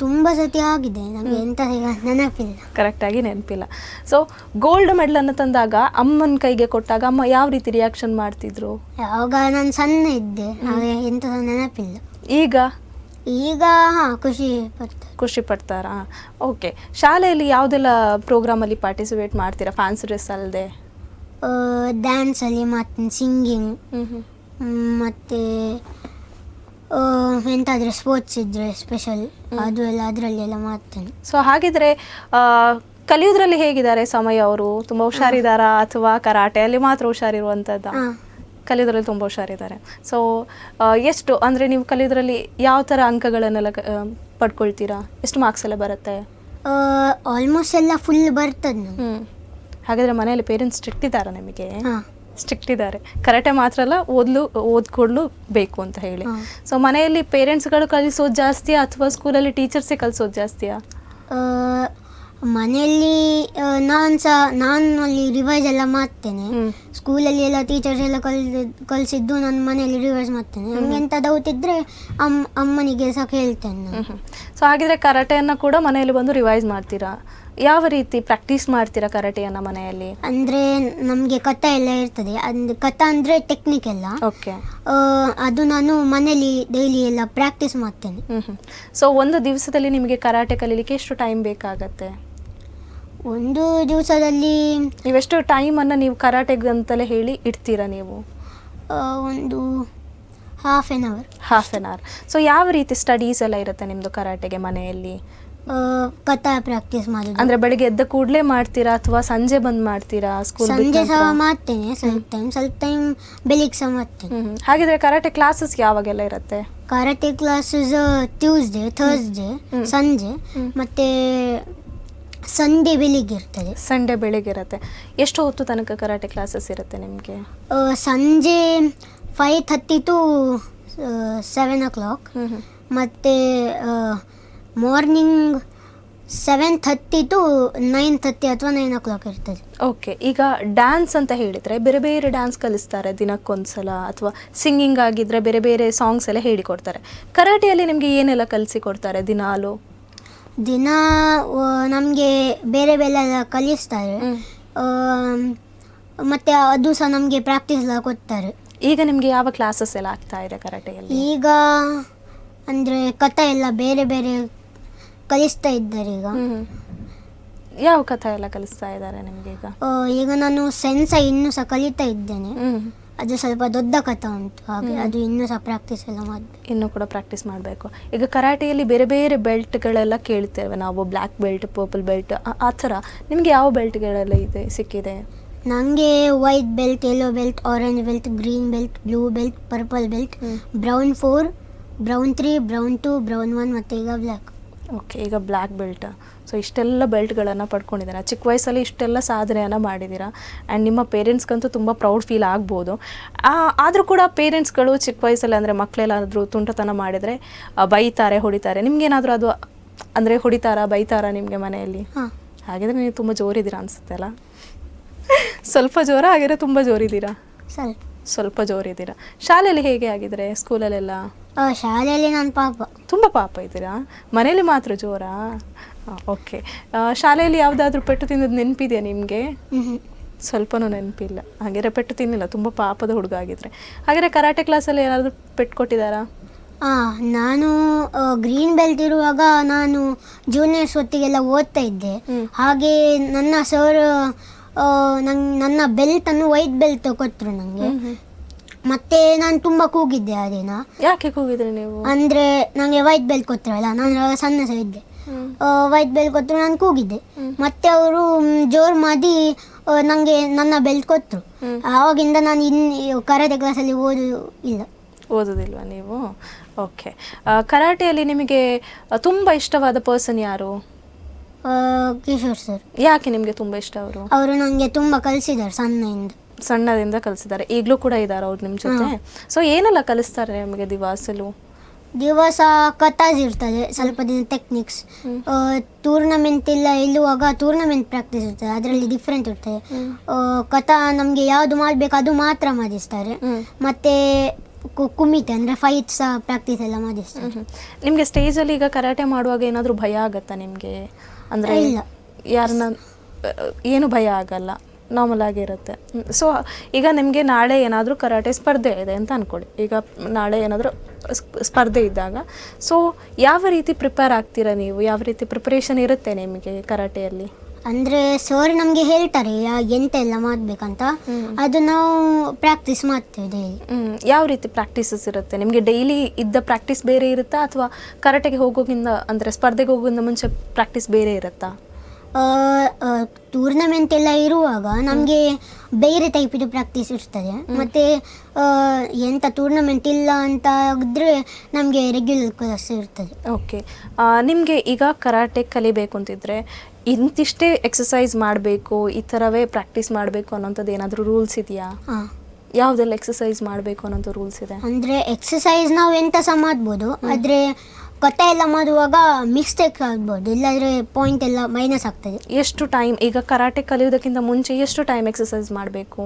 ತುಂಬ ಸತಿ ಆಗಿದೆ, ನನಗೆ ಎಂತ ನೆನಪಿಲ್ಲ, ಕರೆಕ್ಟಾಗಿ ನೆನಪಿಲ್ಲ. ಸೊ ಗೋಲ್ಡ್ ಮೆಡಲನ್ನು ತಂದಾಗ ಅಮ್ಮನ ಕೈಗೆ ಕೊಟ್ಟಾಗ ಅಮ್ಮ ಯಾವ ರೀತಿ ರಿಯಾಕ್ಷನ್ ಮಾಡ್ತಿದ್ರು? ಯಾವಾಗ ನಾನು ಸಣ್ಣ ಇದ್ದೆ, ಹಾಗೆ ಎಂತ ನೆನಪಿಲ್ಲ. ಈಗ ಹಾಂ, ಖುಷಿ ಪಡ್ತಾರಾ? ಓಕೆ. ಶಾಲೆಯಲ್ಲಿ ಯಾವುದೆಲ್ಲ ಪ್ರೋಗ್ರಾಮಲ್ಲಿ ಪಾರ್ಟಿಸಿಪೇಟ್ ಮಾಡ್ತೀರಾ ಫ್ಯಾನ್ಸಿ ಡ್ರೆಸ್ ಅಲ್ಲದೆ? ಡ್ಯಾನ್ಸಲ್ಲಿ ಮಾಡ್ತೀನಿ, ಸಿಂಗಿಂಗ್, ಮತ್ತು ಎಂತಾದರೆ ಸ್ಪೋರ್ಟ್ಸ್ ಇದ್ದರೆ ಸ್ಪೆಷಲ್ ಅದು ಎಲ್ಲ ಅದರಲ್ಲೆಲ್ಲ ಮಾಡ್ತೇನೆ. ಸೊ ಹಾಗಿದ್ರೆ ಕಲಿಯೋದ್ರಲ್ಲಿ ಹೇಗಿದ್ದಾರೆ ಸಮಯ ಅವರು? ತುಂಬ ಹುಷಾರಿದ್ದಾರಾ ಅಥವಾ ಕರಾಟೆಯಲ್ಲಿ ಮಾತ್ರ ಹುಷಾರಿರುವಂಥದ್ದು? ಕಲಿಯೋದ್ರಲ್ಲಿ ತುಂಬ ಹುಷಾರಿದ್ದಾರೆ. ಸೊ ಎಷ್ಟು ಅಂದರೆ ನೀವು ಕಲಿಯೋದ್ರಲ್ಲಿ ಯಾವ ಥರ ಅಂಕಗಳನ್ನೆಲ್ಲ ಪಡ್ಕೊಳ್ತೀರಾ? ಎಷ್ಟು ಮಾರ್ಕ್ಸ್ ಎಲ್ಲ ಬರುತ್ತೆ? ಆಲ್ಮೋಸ್ಟ್ ಎಲ್ಲ ಫುಲ್ ಬರ್ತದೆ. ಹಾಗಾದರೆ ಮನೆಯಲ್ಲಿ ಪೇರೆಂಟ್ಸ್ ಸ್ಟ್ರಿಕ್ಟ್ ಇದ್ದಾರಾ ನಿಮಗೆ? ಸ್ಟ್ರಿಕ್ಟ್ ಇದ್ದಾರೆ. ಕರಾಟೆ ಮಾತ್ರ ಅಲ್ಲ, ಓದ್ಕೊಳ್ಳು ಬೇಕು ಅಂತ ಹೇಳಿ. ಸೊ ಮನೆಯಲ್ಲಿ ಪೇರೆಂಟ್ಸ್ಗಳು ಕಲಿಸೋದು ಜಾಸ್ತಿಯಾ ಅಥವಾ ಸ್ಕೂಲಲ್ಲಿ ಟೀಚರ್ಸೇ ಕಲಿಸೋದು ಜಾಸ್ತಿಯಾ? ಮನೆಯಲ್ಲಿ ನಾನು ಅಲ್ಲಿ ರಿವೈಸ್ ಎಲ್ಲ ಮಾಡ್ತೇನೆ. ಸ್ಕೂಲಲ್ಲಿ ಎಲ್ಲ ಟೀಚರ್ಸ್ ಎಲ್ಲ ಕಲಿಸಿದ್ದು ನಾನು ಮನೆಯಲ್ಲಿ ರಿವೈಸ್ ಮಾಡ್ತೇನೆ. ನನಗೆ ಎಂಥ ಡೌಟ್ ಇದ್ದರೆ ಅಮ್ಮನಿಗೆ ಸಹ ಕೇಳ್ತೇನೆ ನಾನು. ಸೊ ಹಾಗಿದ್ರೆ ಕರಾಟೆಯನ್ನು ಕೂಡ ಮನೆಯಲ್ಲಿ ಬಂದು ರಿವೈಸ್ ಮಾಡ್ತೀರಾ? ಯಾವ ರೀತಿ ಪ್ರಾಕ್ಟೀಸ್ ಮಾಡ್ತೀರಾ ಕರಾಟೆಯನ್ನು ಮನೆಯಲ್ಲಿ? ಅಂದರೆ ನಮಗೆ ಕಥ ಎಲ್ಲ ಇರ್ತದೆ, ಕಥ ಅಂದರೆ ಟೆಕ್ನಿಕ್ ಎಲ್ಲ. ಓಕೆ. ಅದು ನಾನು ಮನೇಲಿ ಡೈಲಿ ಎಲ್ಲ ಪ್ರಾಕ್ಟೀಸ್ ಮಾಡ್ತೇನೆ. ಸೊ ಒಂದು ದಿವಸದಲ್ಲಿ ನಿಮಗೆ ಕರಾಟೆ ಕಲೀಲಿಕ್ಕೆ ಎಷ್ಟು ಟೈಮ್ ಬೇಕಾಗತ್ತೆ? ಒಂದು ದಿವಸದಲ್ಲಿ ನೀವೆಷ್ಟು ಟೈಮನ್ನು ನೀವು ಕರಾಟೆಗೆ ಅಂತಲೇ ಹೇಳಿ ಇಡ್ತೀರಾ ನೀವು? ಒಂದು ಹಾಫ್ ಆನ್ ಅವರ್. ಸೊ ಯಾವ ರೀತಿ ಸ್ಟಡೀಸ್ ಎಲ್ಲ ಇರುತ್ತೆ ನಿಮ್ಮದು ಕರಾಟೆಗೆ ಮನೆಯಲ್ಲಿ? ಕಥಾ ಪ್ರಾಕ್ಟೀಸ್ ಮಾಡೋದು. ಅಂದರೆ ಬೆಳಿಗ್ಗೆ ಎದ್ದ ಕೂಡಲೇ ಮಾಡ್ತೀರಾ ಅಥವಾ ಸಂಜೆ ಬಂದು ಮಾಡ್ತೀರಾ? ಸಂಜೆ ಸಹ ಮಾಡ್ತೇನೆ, ಸ್ವಲ್ಪ ಟೈಮ್ ಬೆಳಿಗ್ಗೆ ಸಹ ಮಾಡ್ತೇನೆ. ಹಾಗಿದ್ರೆ ಕರಾಟೆ ಕ್ಲಾಸಸ್ ಯಾವಾಗೆಲ್ಲ ಇರುತ್ತೆ? ಕರಾಟೆ ಕ್ಲಾಸಸ್ ಟ್ಯೂಸ್ಡೇ, ಥರ್ಸ್ಡೇ ಸಂಜೆ, ಮತ್ತು ಸಂಡೇ ಬೆಳಿಗ್ಗೆ ಇರ್ತದೆ. ಸಂಡೇ ಬೆಳಿಗ್ಗೆ ಇರುತ್ತೆ. ಎಷ್ಟು ಹೊತ್ತು ತನಕ ಕರಾಟೆ ಕ್ಲಾಸಸ್ ಇರುತ್ತೆ ನಿಮಗೆ? ಸಂಜೆ 5:30 to 7 o'clock, ಮತ್ತು ಮಾರ್ನಿಂಗ್ 7:30 to 9:30 ಅಥವಾ 9 o'clock ಇರ್ತದೆ. ಓಕೆ. ಈಗ ಡ್ಯಾನ್ಸ್ ಅಂತ ಹೇಳಿದರೆ ಬೇರೆ ಬೇರೆ ಡ್ಯಾನ್ಸ್ ಕಲಿಸ್ತಾರೆ ದಿನಕ್ಕೊಂದ್ಸಲ, ಅಥವಾ ಸಿಂಗಿಂಗ್ ಆಗಿದ್ದರೆ ಬೇರೆ ಬೇರೆ ಸಾಂಗ್ಸ್ ಎಲ್ಲ ಹೇಳಿಕೊಡ್ತಾರೆ. ಕರಾಟೆಯಲ್ಲಿ ನಿಮಗೆ ಏನೆಲ್ಲ ಕಲಿಸಿಕೊಡ್ತಾರೆ ದಿನಾಲು? ದಿನ ನಮಗೆ ಬೇರೆ ಬೇರೆ ಎಲ್ಲ ಕಲಿಸ್ತಾರೆ, ಮತ್ತು ಅದು ಸಹ ನಮಗೆ ಪ್ರಾಕ್ಟೀಸ್ ಎಲ್ಲ ಕೊಡ್ತಾರೆ. ಈಗ ನಿಮಗೆ ಯಾವ ಕ್ಲಾಸಸ್ ಎಲ್ಲ ಆಗ್ತಾ ಇದೆ ಕರಾಟೆಯಲ್ಲಿ? ಈಗ ಅಂದರೆ ಕಥೆ ಎಲ್ಲ ಬೇರೆ ಬೇರೆ ಕಲಿಸ್ತಾ ಇದ್ದಾರೆ. ಈಗ ಯಾವ ಕಥೆ ಎಲ್ಲ ಕಲಿಸ್ತಾ ಇದ್ದಾರೆ ನಿಮಗೆ? ಈಗ ನಾನು ಸೆನ್ಸ ಇನ್ನೂ ಸಹ ಕಲಿತಾ ಇದ್ದೇನೆ. ಅದು ಸ್ವಲ್ಪ ದೊಡ್ಡ ಕಥೆ ಉಂಟು, ಹಾಗೆ ಅದು ಇನ್ನೂ ಸಹ ಪ್ರಾಕ್ಟೀಸ್ ಎಲ್ಲ ಮಾಡಬೇಕು. ಇನ್ನೂ ಕೂಡ ಪ್ರಾಕ್ಟೀಸ್ ಮಾಡಬೇಕು. ಈಗ ಕರಾಟೆಯಲ್ಲಿ ಬೇರೆ ಬೇರೆ ಬೆಲ್ಟ್ಗಳೆಲ್ಲ ಕೇಳ್ತೇವೆ ನಾವು, ಬ್ಲ್ಯಾಕ್ ಬೆಲ್ಟ್, ಪರ್ಪಲ್ ಬೆಲ್ಟ್, ಆ ಥರ ನಿಮಗೆ ಯಾವ ಬೆಲ್ಟ್ಗಳೆಲ್ಲ ಸಿಕ್ಕಿದೆ? ನನಗೆ white belt, yellow belt, orange belt, green belt, blue belt, purple belt, brown 4, brown 3, brown 2, brown 1 ಮತ್ತು ಈಗ ಬ್ಲ್ಯಾಕ್. ಓಕೆ. ಈಗ ಬ್ಲ್ಯಾಕ್ ಬೆಲ್ಟ್. ಸೊ ಇಷ್ಟೆಲ್ಲ ಬೆಲ್ಟ್ಗಳನ್ನು ಪಡ್ಕೊಂಡಿದ್ದೀರಾ, ಚಿಕ್ಕ ವಯಸ್ಸಲ್ಲಿ ಇಷ್ಟೆಲ್ಲ ಸಾಧನೆಯನ್ನು ಮಾಡಿದ್ದೀರಾ. ಆ್ಯಂಡ್ ನಿಮ್ಮ ಪೇರೆಂಟ್ಸ್ಗಂತೂ ತುಂಬ ಪ್ರೌಡ್ ಫೀಲ್ ಆಗ್ಬೋದು. ಆದರೂ ಕೂಡ ಪೇರೆಂಟ್ಸ್ಗಳು ಚಿಕ್ಕ ವಯಸ್ಸಲ್ಲಿ ಅಂದರೆ ಮಕ್ಕಳೆಲ್ಲಾದರೂ ತುಂಟತನ ಮಾಡಿದರೆ ಬೈತಾರೆ, ಹೊಡಿತಾರೆ. ನಿಮಗೇನಾದರೂ ಅದು ಅಂದರೆ ಹೊಡಿತಾರಾ, ಬೈತಾರಾ ನಿಮಗೆ ಮನೆಯಲ್ಲಿ? ಹಾಗಿದ್ರೆ ನೀವು ತುಂಬ ಜೋರಿದ್ದೀರಾ ಅನಿಸುತ್ತೆ ಅಲ್ಲ? ಸ್ವಲ್ಪ ಜೋರ ಆಗಿದ್ರೆ ತುಂಬ ಜೋರಿದ್ದೀರಾ? ಸ್ವಲ್ಪ ಜೋರಿದ್ದೀರಾ. ಶಾಲೆಯಲ್ಲಿ ಹೇಗೆ ಆಗಿದ್ರೆ? ಸ್ಕೂಲಲ್ಲೆಲ್ಲ? ಶಾಲೆಯಲ್ಲಿ ನಾನು ತುಂಬ ಪಾಪ ಇದ್ದೀರಾ, ಮನೇಲಿ ಮಾತ್ರ ಜೋರಾ? ಓಕೆ. ಶಾಲೆಯಲ್ಲಿ ಯಾವುದಾದ್ರೂ ಪೆಟ್ಟು ತಿನ್ನೋದು ನೆನಪಿದೆಯಾ ನಿಮಗೆ? ಸ್ವಲ್ಪನೂ ನೆನಪಿಲ್ಲ. ಹಾಗೆ ಪೆಟ್ಟು ತಿನ್ನಿಲ್ಲ, ತುಂಬ ಪಾಪದ ಹುಡುಗ ಆಗಿದ್ರೆ. ಹಾಗೆ ಕರಾಟೆ ಕ್ಲಾಸಲ್ಲಿ ಏನಾದರೂ ಪೆಟ್ಟು ಕೊಟ್ಟಿದ್ದಾರಾ? ನಾನು ಗ್ರೀನ್ ಬೆಲ್ಟ್ ಇರುವಾಗ ನಾನು ಜೂನಿಯರ್ಸ್ ಹೊತ್ತಿಗೆಲ್ಲ ಓದ್ತಾ ಇದ್ದೆ. ಹಾಗೆ ನನ್ನ ಸರ್ ನನ್ನ ಬೆಲ್ಟನ್ನು ವೈಟ್ ಬೆಲ್ಟ್ ಕೊಟ್ಟರು ನನಗೆ. ಮತ್ತೆ ನಾನು ತುಂಬ ಕೂಗಿದ್ದೆ ಆ ದಿನ. ಯಾಕೆ ಕೂಗಿದ್ರಿ ನೀವು? ಅಂದರೆ ನನಗೆ ವೈಟ್ ಬೆಲ್ಟ್ ಕೊಟ್ಟರಲ್ಲ, ನಾನು ಸಣ್ಣ ಸಹ ಇದ್ದೆ. ವೈಟ್ ಬೆಲ್ಟ್ ಕೊಟ್ಟರು, ನಾನು ಕೂಗಿದ್ದೆ. ಮತ್ತೆ ಅವರು ಜೋರು ಮಾಡಿ ನನಗೆ ನನ್ನ ಬೆಲ್ಟ್ ಕೊಟ್ಟರು. ಆವಾಗಿಂದ ನಾನು ಇನ್ನು ಕರಾಟೆ ಕ್ಲಾಸಲ್ಲಿ ಓದೋದಿಲ್ವಾ ನೀವು? ಓಕೆ. ಕರಾಟೆಯಲ್ಲಿ ನಿಮಗೆ ತುಂಬ ಇಷ್ಟವಾದ ಪರ್ಸನ್ ಯಾರು? ಕಿಶೋರ್ ಸರ್. ಯಾಕೆ ನಿಮಗೆ ತುಂಬ ಇಷ್ಟ ಅವರು? ಅವರು ನನಗೆ ತುಂಬ ಕಲಿಸಿದ್ದಾರೆ ಸಣ್ಣದಿಂದ ಕಲಿಸಿದ್ದಾರೆ. ಈಗಲೂ ಕೂಡ ಇದ್ದಾರೆ ಅವ್ರು ನಿಮ್ಮ ಜೊತೆ? ಸೊ ಏನೆಲ್ಲ ಕಲಿಸ್ತಾರೆ ನಿಮಗೆ ದಿವಸ ಕಥಾಸ್ ಇರ್ತದೆ, ಸ್ವಲ್ಪ ದಿನ ಟೆಕ್ನಿಕ್ಸ್. ಟೂರ್ನಮೆಂಟ್ ಎಲ್ಲ ಇಲ್ಲುವಾಗ ಟೂರ್ನಮೆಂಟ್ ಪ್ರಾಕ್ಟೀಸ್ ಇರ್ತದೆ, ಅದರಲ್ಲಿ ಡಿಫ್ರೆಂಟ್ ಇರ್ತದೆ. ಕಥಾ ನಮಗೆ ಯಾವುದು ಮಾಡಬೇಕು ಅದು ಮಾತ್ರ ಮಾಡಿಸ್ತಾರೆ. ಮತ್ತೆ ಕುಮಿತೆ ಅಂದರೆ ಫೈಟ್ ಸಹ ಪ್ರಾಕ್ಟೀಸ್ ಎಲ್ಲ ಮಾಡಿಸ್ತಾರೆ. ನಿಮಗೆ ಸ್ಟೇಜಲ್ಲಿ ಈಗ ಕರಾಟೆ ಮಾಡುವಾಗ ಏನಾದರೂ ಭಯ ಆಗುತ್ತಾ ನಿಮಗೆ? ಅಂದರೆ ಇಲ್ಲ, ಯಾರನ್ನ ಏನು ಭಯ ಆಗಲ್ಲ, ನಾರ್ಮಲ್ ಆಗಿರುತ್ತೆ. ಸೊ ಈಗ ನಿಮಗೆ ನಾಳೆ ಏನಾದರೂ ಕರಾಟೆ ಸ್ಪರ್ಧೆ ಇದೆ ಅಂತ ಅಂದ್ಕೊಳ್ಳಿ. ಈಗ ನಾಳೆ ಏನಾದರೂ ಸ್ಪರ್ಧೆ ಇದ್ದಾಗ ಸೊ ಯಾವ ರೀತಿ ಪ್ರಿಪೇರ್ ಆಗ್ತೀರಾ ನೀವು? ಯಾವ ರೀತಿ ಪ್ರಿಪರೇಷನ್ ಇರುತ್ತೆ ನಿಮಗೆ ಕರಾಟೆಯಲ್ಲಿ? ಅಂದರೆ ಸರ್ ನಮಗೆ ಹೇಳ್ತಾರೆ ಎಂತ ಎಲ್ಲ ಮಾಡಬೇಕಂತ, ಅದು ನಾವು ಪ್ರಾಕ್ಟೀಸ್ ಮಾಡ್ತೇವೆ ಡೈಲಿ. ಯಾವ ರೀತಿ ಪ್ರಾಕ್ಟೀಸಸ್ ಇರುತ್ತೆ ನಿಮಗೆ? ಡೈಲಿ ಇದ್ದ ಪ್ರಾಕ್ಟೀಸ್ ಬೇರೆ ಇರುತ್ತಾ ಅಥವಾ ಕರಾಟೆಗೆ ಹೋಗೋಕ್ಕಿಂತ ಅಂದರೆ ಸ್ಪರ್ಧೆಗೆ ಹೋಗೋಕ್ಕಿಂತ ಮುಂಚೆ ಪ್ರಾಕ್ಟೀಸ್ ಬೇರೆ ಇರುತ್ತಾ? ಟೂರ್ನಮೆಂಟ್ ಎಲ್ಲ ಇರುವಾಗ ನಮಗೆ ಬೇರೆ ಟೈಪಿದು ಪ್ರಾಕ್ಟೀಸ್ ಇರ್ತದೆ. ಮತ್ತು ಎಂಥ ಟೂರ್ನಮೆಂಟ್ ಇಲ್ಲ ಅಂತ ಆಗಿದ್ರೆ ನಮಗೆ ರೆಗ್ಯುಲರ್ ಕ್ಲಾಸ್ ಇರ್ತದೆ. ಓಕೆ. ನಿಮಗೆ ಈಗ ಕರಾಟೆ ಕಲಿಬೇಕು ಅಂತಿದ್ರೆ ಇಂತಿಷ್ಟೇ ಎಕ್ಸಸೈಸ್ ಮಾಡಬೇಕು, ಈ ಥರವೇ ಪ್ರಾಕ್ಟೀಸ್ ಮಾಡಬೇಕು ಅನ್ನೋಂಥದ್ದು ಏನಾದರೂ ರೂಲ್ಸ್ ಇದೆಯಾ? ಯಾವುದೆಲ್ಲ ಎಕ್ಸಸೈಸ್ ಮಾಡಬೇಕು ಅನ್ನೋಂಥ ರೂಲ್ಸ್ ಇದೆ? ಅಂದರೆ ಎಕ್ಸಸೈಸ್ ನಾವು ಎಂಥ ಸಹ ಮಾಡ್ಬೋದು, ಆದರೆ ಕಥೆ ಎಲ್ಲ ಮಾಡುವಾಗ ಮಿಸ್ಟೇಕ್ ಆಗ್ಬೋದು, ಇಲ್ಲಾಂದರೆ ಪಾಯಿಂಟ್ ಎಲ್ಲ ಮೈನಸ್ ಆಗ್ತದೆ. ಎಷ್ಟು ಟೈಮ್ ಈಗ ಕರಾಟೆ ಕಲಿಯೋದಕ್ಕಿಂತ ಮುಂಚೆ ಎಷ್ಟು ಟೈಮ್ ಎಕ್ಸಸೈಸ್ ಮಾಡಬೇಕು?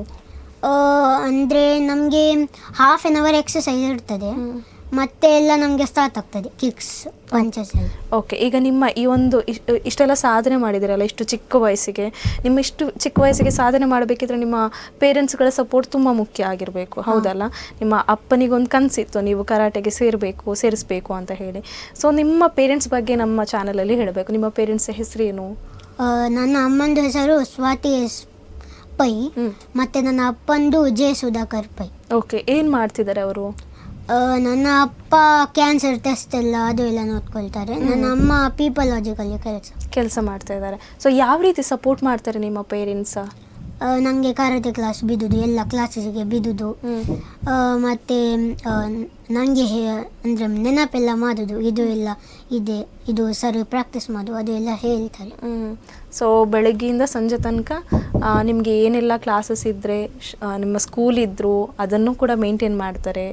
ಅಂದರೆ ನಮಗೆ ಹಾಫ್ ಆನ್ ಅವರ್ ಎಕ್ಸಸೈಸ್ ಇರ್ತದೆ, ಮತ್ತೆ ಎಲ್ಲ ನಮಗೆ ಸ್ಟಾರ್ಟ್ ಆಗ್ತದೆ ಕಿಕ್ಸ್ ಪಂಚಸ್ ಎಲ್ಲ. ಓಕೆ. ಈಗ ನಿಮ್ಮ ಈ ಒಂದು ಇಷ್ಟೆಲ್ಲ ಸಾಧನೆ ಮಾಡಿದಿರಲ್ಲ ಇಷ್ಟು ಚಿಕ್ಕ ವಯಸ್ಸಿಗೆ, ಇಷ್ಟು ಚಿಕ್ಕ ವಯಸ್ಸಿಗೆ ಸಾಧನೆ ಮಾಡಬೇಕಿದ್ರೆ ನಿಮ್ಮ ಪೇರೆಂಟ್ಸ್ಗಳ ಸಪೋರ್ಟ್ ತುಂಬ ಮುಖ್ಯ ಆಗಿರಬೇಕು, ಹೌದಲ್ಲ? ನಿಮ್ಮ ಅಪ್ಪನಿಗೊಂದು ಕನಸಿತ್ತು ನೀವು ಕರಾಟೆಗೆ ಸೇರಿಸಬೇಕು ಅಂತ ಹೇಳಿ. ಸೊ ನಿಮ್ಮ ಪೇರೆಂಟ್ಸ್ ಬಗ್ಗೆ ನಮ್ಮ ಚಾನಲಲ್ಲಿ ಹೇಳಬೇಕು. ನಿಮ್ಮ ಪೇರೆಂಟ್ಸ್ ಹೆಸರೇನು? ನನ್ನ ಅಮ್ಮಂದು ಹೆಸರು ಸ್ವಾತಿ ಎಸ್ ಪೈ, ಮತ್ತು ನನ್ನ ಅಪ್ಪಂದು ಜೆ ಸುಧಾಕರ್ ಪೈ. ಓಕೆ. ಏನು ಮಾಡ್ತಿದ್ದಾರೆ ಅವರು? ನನ್ನ ಅಪ್ಪ ಕ್ಯಾನ್ಸರ್ ಟೆಸ್ಟ್ ಎಲ್ಲ ಅದು ಎಲ್ಲ ನೋಡ್ಕೊಳ್ತಾರೆ. ನನ್ನ ಅಮ್ಮ ಪೀಪಲಾಜಿಕಲ್ಲಿ ಕೆಲಸ ಮಾಡ್ತಾ ಇದ್ದಾರೆ. ಸೊ ಯಾವ ರೀತಿ ಸಪೋರ್ಟ್ ಮಾಡ್ತಾರೆ ನಿಮ್ಮ ಪೇರೆಂಟ್ಸ್? ನನಗೆ ಕರಾಟೆ ಕ್ಲಾಸ್ ಬಿಡುದು, ಎಲ್ಲ ಕ್ಲಾಸಸ್ಗೆ ಬಿಡುದು, ಮತ್ತು ನನಗೆ ಅಂದರೆ ನೆನಪೆಲ್ಲ ಮಾಡೋದು, ಇದು ಎಲ್ಲ ಇದೆ, ಇದು ಸರಿ ಪ್ರಾಕ್ಟೀಸ್ ಮಾಡು, ಅದು ಎಲ್ಲ ಹೇಳ್ತಾರೆ. ಸೊ ಬೆಳಗ್ಗೆಯಿಂದ ಸಂಜೆ ತನಕ ನಿಮಗೆ ಏನೆಲ್ಲ ಕ್ಲಾಸಸ್ ಇದ್ದರೆ ನಿಮ್ಮ ಸ್ಕೂಲ್ ಇದ್ದರೂ ಅದನ್ನು ಕೂಡ ಮೇಂಟೈನ್ ಮಾಡ್ತಾರೆ,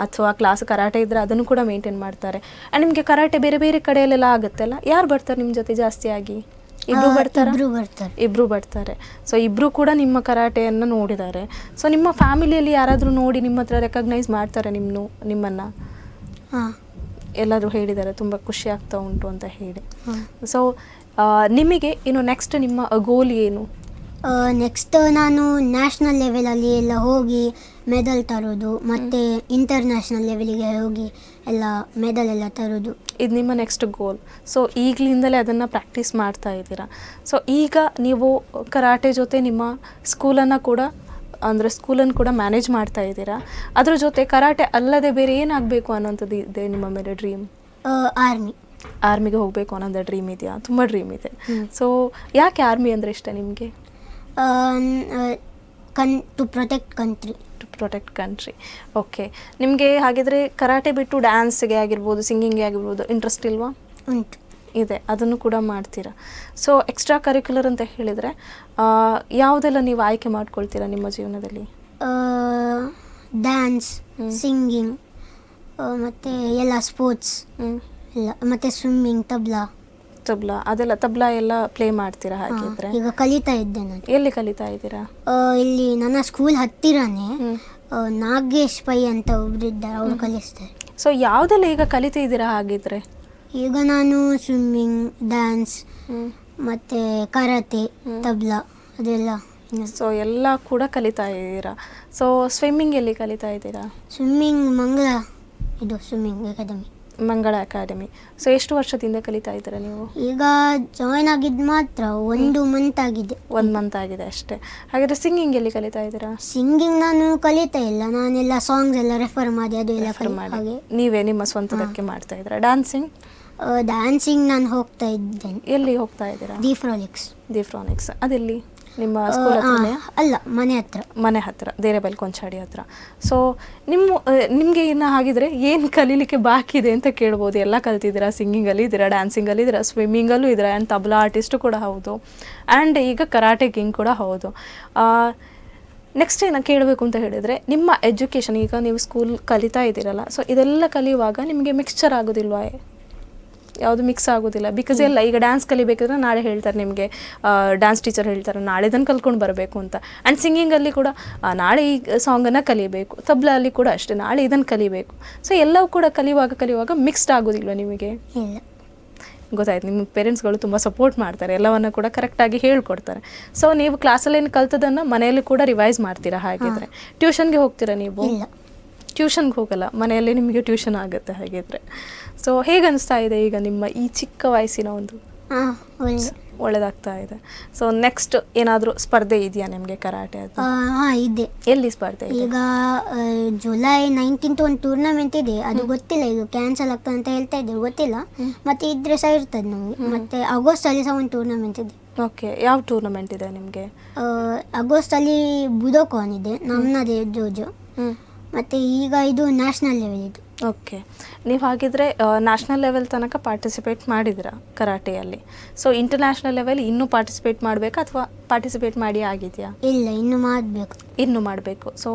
ಅಥವಾ ಕ್ಲಾಸ್ ಕರಾಟೆ ಇದ್ದರೆ ಅದನ್ನು ಕೂಡ ಮೇಂಟೈನ್ ಮಾಡ್ತಾರೆ. ಆ್ಯಂಡ್ ನಿಮಗೆ ಕರಾಟೆ ಬೇರೆ ಬೇರೆ ಕಡೆಯಲ್ಲೆಲ್ಲ ಆಗುತ್ತಲ್ಲ, ಯಾರು ಬರ್ತಾರೆ ನಿಮ್ಮ ಜೊತೆ ಜಾಸ್ತಿಯಾಗಿ? ಇಬ್ರು ಬರ್ತಾರೆ. ಸೊ ಇಬ್ರು ಕೂಡ ನಿಮ್ಮ ಕರಾಟೆಯನ್ನು ನೋಡಿದ್ದಾರೆ. ಸೊ ನಿಮ್ಮ ಫ್ಯಾಮಿಲಿಯಲ್ಲಿ ಯಾರಾದರೂ ನೋಡಿ ನಿಮ್ಮ ಹತ್ರ ರೆಕಗ್ನೈಸ್ ಮಾಡ್ತಾರೆ ನಿಮ್ಮನ್ನು? ಎಲ್ಲರೂ ಹೇಳಿದ್ದಾರೆ ತುಂಬ ಖುಷಿ ಆಗ್ತಾ ಉಂಟು ಅಂತ ಹೇಳಿ. ಸೊ ನಿಮಗೆ ಇನ್ನು ನೆಕ್ಸ್ಟ್ ನಿಮ್ಮ ಗೋಲ್ ಏನು? ನೆಕ್ಸ್ಟ್ ನಾನು ನ್ಯಾಷನಲ್ ಲೆವೆಲಲ್ಲಿ ಎಲ್ಲ ಹೋಗಿ ಮೆಡಲ್ ತರೋದು, ಮತ್ತು ಇಂಟರ್ನ್ಯಾಷನಲ್ ಲೆವೆಲಿಗೆ ಹೋಗಿ ಎಲ್ಲ ಮೆಡಲ್ ಎಲ್ಲ ತರೋದು, ಇದು ನಿಮ್ಮ ನೆಕ್ಸ್ಟ್ ಗೋಲ್. ಸೊ ಈಗಲಿಂದಲೇ ಅದನ್ನು ಪ್ರಾಕ್ಟೀಸ್ ಮಾಡ್ತಾ ಇದ್ದೀರಾ. ಸೊ ಈಗ ನೀವು ಕರಾಟೆ ಜೊತೆ ನಿಮ್ಮ ಸ್ಕೂಲನ್ನು ಕೂಡ ಮ್ಯಾನೇಜ್ ಮಾಡ್ತಾ ಇದ್ದೀರಾ. ಅದ್ರ ಜೊತೆ ಕರಾಟೆ ಅಲ್ಲದೆ ಬೇರೆ ಏನಾಗಬೇಕು ಅನ್ನೋಂಥದ್ದು ಇದೆ ನಿಮ್ಮ ಮೇಲೆ ಡ್ರೀಮ್? ಆರ್ಮಿಗೆ ಹೋಗಬೇಕು ಅನ್ನೋದು ಡ್ರೀಮ್ ಇದೆಯಾ? ತುಂಬ ಡ್ರೀಮ್ ಇದೆ. ಸೊ ಯಾಕೆ ಆರ್ಮಿ ಅಂದರೆ ಇಷ್ಟ ನಿಮಗೆ? To protect country. ಓಕೆ. ನಿಮಗೆ ಹಾಗಿದ್ರೆ ಕರಾಟೆ ಬಿಟ್ಟು ಡ್ಯಾನ್ಸ್ಗೆ ಆಗಿರ್ಬೋದು, ಸಿಂಗಿಂಗ್ಗೆ ಆಗಿರ್ಬೋದು ಇಂಟ್ರೆಸ್ಟ್ ಇಲ್ವಾ? ಉಂಟು, ಇದೆ, ಅದನ್ನು ಕೂಡ ಮಾಡ್ತೀರಾ. ಸೊ ಎಕ್ಸ್ಟ್ರಾ ಕರಿಕ್ಯುಲರ್ ಅಂತ ಹೇಳಿದರೆ ಯಾವುದೆಲ್ಲ ನೀವು ಆಯ್ಕೆ ಮಾಡ್ಕೊಳ್ತೀರಾ ನಿಮ್ಮ ಜೀವನದಲ್ಲಿ? ಡ್ಯಾನ್ಸ್, ಸಿಂಗಿಂಗ್, ಮತ್ತು ಎಲ್ಲ ಸ್ಪೋರ್ಟ್ಸ್ ಎಲ್ಲ, ಮತ್ತು ಸ್ವಿಮ್ಮಿಂಗ್, ತಬ್ಲಾ ಅದೆಲ್ಲ. ತಬ್ಲಾ ಎಲ್ಲ ಪ್ಲೇ ಮಾಡ್ತೀರಾ ಹಾಗಿದ್ರೆ? ಈಗ ಕಲಿತಾ ಇದ್ದೆ ನಾನು. ಎಲ್ಲಿ ಕಲಿತಾ ಇದ್ದೀರಾ? ಇಲ್ಲಿ ನನ್ನ ಸ್ಕೂಲ್ ಹತ್ತಿರನೇ ನಾಗೇಶ್ ಪೈ ಅಂತ ಒಬ್ರಿದ್ದಾರೆ, ಅವ್ರು ಕಲಿಸ್ತಾರೆ. ಸೊ ಯಾವುದೆಲ್ಲ ಈಗ ಕಲಿತಾ ಇದ್ದೀರಾ ಹಾಗಿದ್ರೆ? ಈಗ ನಾನು ಸ್ವಿಮ್ಮಿಂಗ್, ಡ್ಯಾನ್ಸ್, ಮತ್ತು ಕರಾಟೆ, ತಬ್ಲಾ ಅದೆಲ್ಲ. ಸೊ ಎಲ್ಲ ಕೂಡ ಕಲಿತಾ ಇದ್ದೀರಾ. ಸೊ ಸ್ವಿಮ್ಮಿಂಗ್ ಎಲ್ಲಿ ಕಲಿತಾ ಇದ್ದೀರಾ? ಸ್ವಿಮ್ಮಿಂಗ್ ಸ್ವಿಮ್ಮಿಂಗ್ ಮಂಗಳ ಅಕಾಡೆಮಿ. ಸೊ ಎಷ್ಟು ವರ್ಷದಿಂದ ಕಲಿತಾ ಇದ್ದೀರಾ ನೀವು? ಈಗ ಜಾಯ್ನ್ ಆಗಿದ್ದು ಮಾತ್ರ 1 ಮಂತ್ ಆಗಿದೆ. 1 ಮಂತ್ ಆಗಿದೆ ಅಷ್ಟೇ. ಹಾಗಾದರೆ ಸಿಂಗಿಂಗ್ ಎಲ್ಲಿ ಕಲಿತಾ ಇದ್ದೀರಾ? ಸಿಂಗಿಂಗ್ ನಾನು ಕಲಿತಾ ಇಲ್ಲ, ನಾನೆಲ್ಲ ಸಾಂಗ್ಸ್ ಎಲ್ಲ ರೆಫರ್ ಮಾಡಿ ಅದು ಎಲ್ಲ ನೀವೇ ನಿಮ್ಮ ಸ್ವಂತದಕ್ಕೆ ಮಾಡ್ತಾ ಇದ್ದೀರಾ? ಡ್ಯಾನ್ಸಿಂಗ್ ಡ್ಯಾನ್ಸಿಂಗ್ ನಾನು ಹೋಗ್ತಾ ಇದ್ದೇನೆ. ಎಲ್ಲಿ ಹೋಗ್ತಾ ಇದ್ದೀರಾ? ದೀಫ್ರಾಲಿಕ್ಸ್. ದೀಫ್ರಾನಿಕ್ಸ್ ಅದೆಲ್ಲಿ? ನಿಮ್ಮ ಸ್ಕೂಲ್ ಹತ್ರನೇ? ಅಲ್ಲ, ಮನೆ ಹತ್ರ. ಮನೆ ಹತ್ರ, ದೇರೆಬೈಲ್ ಕೊಂಚಾಡಿ ಹತ್ರ. ಸೊ ನಿಮಗೆ ಇನ್ನು ಹಾಗಿದ್ರೆ ಏನು ಕಲೀಲಿಕ್ಕೆ ಬಾಕಿ ಇದೆ ಅಂತ ಕೇಳ್ಬೋದು. ಎಲ್ಲ ಕಲ್ತಿದ್ದೀರಾ, ಸಿಂಗಿಂಗಲ್ಲಿ ಇದ್ದೀರಾ, ಡ್ಯಾನ್ಸಿಂಗಲ್ಲಿ ಇದ್ದೀರಾ, ಸ್ವಿಮ್ಮಿಂಗಲ್ಲೂ ಇದ್ದೀರಾ, ಆ್ಯಂಡ್ ತಬಲಾ ಆರ್ಟಿಸ್ಟು ಕೂಡ ಹೌದು, ಆ್ಯಂಡ್ ಈಗ ಕರಾಟೆ ಕಿಂಗ್ ಕೂಡ ಹೌದು. ನೆಕ್ಸ್ಟ್ ಏನು ಕೇಳಬೇಕು ಅಂತ ಹೇಳಿದರೆ, ನಿಮ್ಮ ಎಜುಕೇಷನ್, ಈಗ ನೀವು ಸ್ಕೂಲ್ ಕಲಿತಾ ಇದ್ದೀರಲ್ಲ, ಸೊ ಇದೆಲ್ಲ ಕಲಿಯುವಾಗ ನಿಮಗೆ ಮಿಕ್ಸ್ಚರ್ ಆಗೋದಿಲ್ವಾ? ಯಾವುದು ಮಿಕ್ಸ್ ಆಗೋದಿಲ್ಲ? ಬಿಕಾಸ್ ಎಲ್ಲ ಈಗ ಡ್ಯಾನ್ಸ್ ಕಲಿಬೇಕಾದ್ರೆ ನಾಳೆ ಹೇಳ್ತಾರೆ ನಿಮಗೆ, ಡ್ಯಾನ್ಸ್ ಟೀಚರ್ ಹೇಳ್ತಾರೆ ನಾಳೆ ಇದನ್ನು ಕಲ್ತ್ಕೊಂಡು ಬರಬೇಕು ಅಂತ. ಆ್ಯಂಡ್ ಸಿಂಗಿಂಗಲ್ಲಿ ಕೂಡ ನಾಳೆ ಈ ಸಾಂಗನ್ನು ಕಲಿಬೇಕು, ತಬ್ಲಾ ಅಲ್ಲಿ ಕೂಡ ಅಷ್ಟೇ ನಾಳೆ ಇದನ್ನು ಕಲಿಬೇಕು. ಸೊ ಎಲ್ಲವೂ ಕೂಡ ಕಲಿಯುವಾಗ ಮಿಕ್ಸ್ಡ್ ಆಗೋದಿಲ್ಲ ನಿಮಗೆ? ಇಲ್ಲ. ಗೊತ್ತಾಯ್ತು, ನಿಮ್ಮ ಪೇರೆಂಟ್ಸ್ಗಳು ತುಂಬ ಸಪೋರ್ಟ್ ಮಾಡ್ತಾರೆ, ಎಲ್ಲವನ್ನು ಕೂಡ ಕರೆಕ್ಟಾಗಿ ಹೇಳ್ಕೊಡ್ತಾರೆ. ಸೊ ನೀವು ಕ್ಲಾಸಲ್ಲಿ ಏನು ಕಲ್ತದನ್ನು ಮನೆಯಲ್ಲಿ ಕೂಡ ರಿವೈಸ್ ಮಾಡ್ತೀರಾ? ಹಾಗಿದ್ರೆ ಟ್ಯೂಷನ್ಗೆ ಹೋಗ್ತೀರಾ ನೀವು? ಇಲ್ಲ, ಟ್ಯೂಷನ್ಗೆ ಹೋಗಲ್ಲ, ಮನೆಯಲ್ಲಿ ನಿಮಗೆ ಟ್ಯೂಷನ್ ಆಗುತ್ತೆ ಹಾಗಿದ್ರೆ. ಸೊ ಹೇಗೆ ಅನಿಸ್ತಾ ಇದೆ ಈಗ ನಿಮ್ಮ ಈ ಚಿಕ್ಕ ವಯಸ್ಸಿನ ಒಂದು? ಒಳ್ಳೆದಾಗ್ತಾ ಇದೆ. ಸೊ ನೆಕ್ಸ್ಟ್ ಏನಾದರೂ ಸ್ಪರ್ಧೆ ಇದೆಯಾ ನಿಮಗೆ ಕರಾಟೆ? ಅದು ಇದೆ. ಎಲ್ಲಿ ಸ್ಪರ್ಧೆ? ಈಗ ಜುಲೈ 19th ಒಂದು ಟೂರ್ನಮೆಂಟ್ ಇದೆ, ಅದು ಗೊತ್ತಿಲ್ಲ, ಇದು ಕ್ಯಾನ್ಸಲ್ ಆಗ್ತದೆ ಅಂತ ಹೇಳ್ತಾ ಇದ್ದಾರೆ, ಗೊತ್ತಿಲ್ಲ. ಮತ್ತೆ ಇದ್ರೆ ಸಹ ಇರ್ತದೆ ನಮಗೆ. ಮತ್ತೆ ಆಗಸ್ಟಲ್ಲಿ ಸಹ ಒಂದು ಟೂರ್ನಮೆಂಟ್ ಇದೆ. ಓಕೆ, ಯಾವ ಟೂರ್ನಮೆಂಟ್ ಇದೆ ನಿಮಗೆ? ಆಗಸ್ಟಲ್ಲಿ ಬುದೋಕಾನ್ ಇದೆ, ನಮ್ಮದೇ ಜೋಜೋ. ಮತ್ತು ಈಗ ಇದು ನ್ಯಾಷನಲ್ ಲೆವೆಲ್ ಇದು. ಓಕೆ, ನೀವು ಹಾಗಿದ್ರೆ ನ್ಯಾಷನಲ್ ಲೆವೆಲ್ ತನಕ ಪಾರ್ಟಿಸಿಪೇಟ್ ಮಾಡಿದ್ದೀರಾ ಕರಾಟೆಯಲ್ಲಿ. ಸೊ ಇಂಟರ್ನ್ಯಾಷನಲ್ ಲೆವೆಲ್ ಇನ್ನೂ ಪಾರ್ಟಿಸಿಪೇಟ್ ಮಾಡಬೇಕಾ ಅಥವಾ ಪಾರ್ಟಿಸಿಪೇಟ್ ಮಾಡಿ ಆಗಿದೆಯಾ? ಇಲ್ಲ, ಇನ್ನೂ ಮಾಡಬೇಕು. ಸೊ